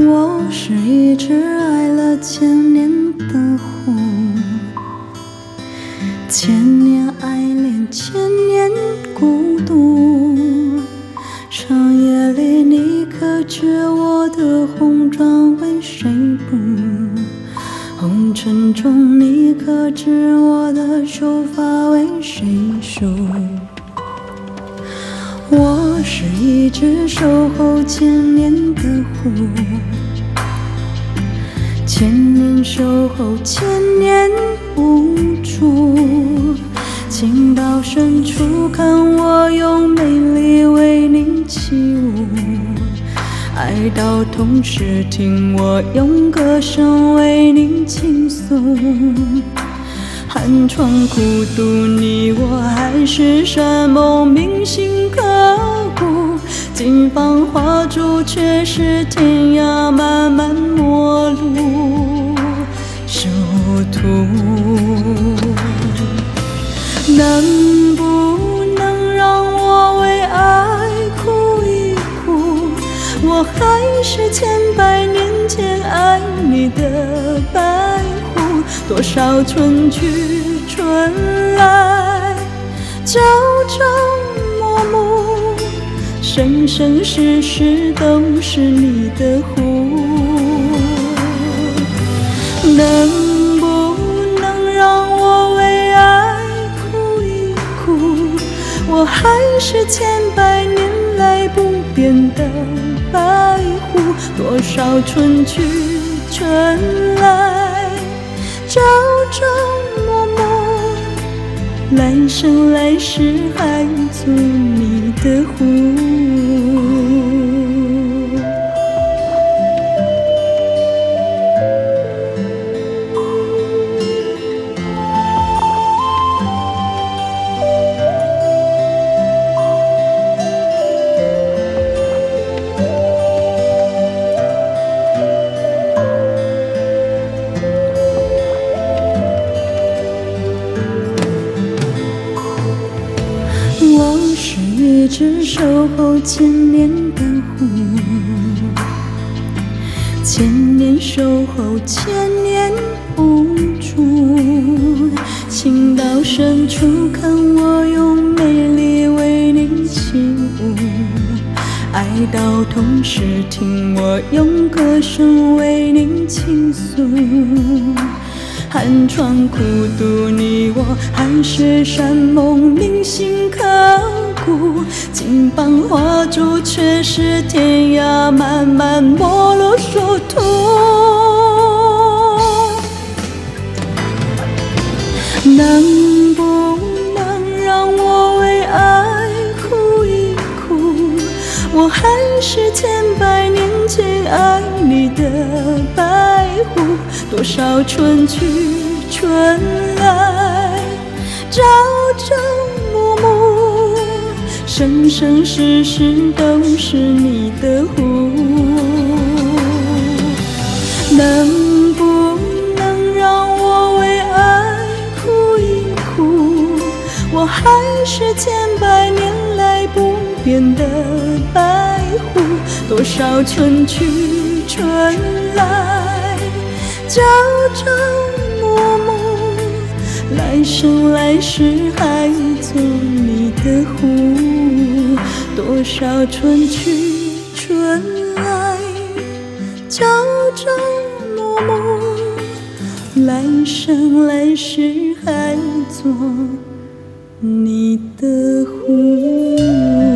我是一只爱了千年的狐，千年爱恋，千年孤独。长夜里，你可知我的红妆为谁补？红尘中，你可知我的秀发为谁梳？我是一只守候千年的狐，千年守候，千年无助。情到深处，看我用美丽为您起舞；爱到痛时，听我用歌声为您倾诉。寒窗苦读，你我海誓山盟，铭心刻骨。今芳华烛，却是天涯漫漫陌路殊途。能不能让我为爱哭一哭？我还是千百年前爱你的白狐。多少春去春来，朝朝暮暮，生生世世都是你的狐。能不能让我为爱哭一哭？我还是千百年来不变的白狐。多少春去春来，朝朝暮暮，来生来世还做你的狐。我是一只守候千年的狐，千年守候，千年无助。情到深处，看我用美丽为您起舞；爱到痛时，听我用歌声为您倾诉。寒窗苦读，你我海誓山盟，铭心刻骨。今芳华烛，却是天涯漫漫陌路殊途。能不能让我为爱哭一哭？我还是千百年前爱你的白狐。多少春去春来，朝朝暮暮，生生世世都是你的狐。能不能让我为爱哭一哭？我还是千百年来不变的白狐。多少春去春来，朝朝暮暮，来生来世还做你的狐。多少春去春来，朝朝暮暮，来生来世还做你的狐。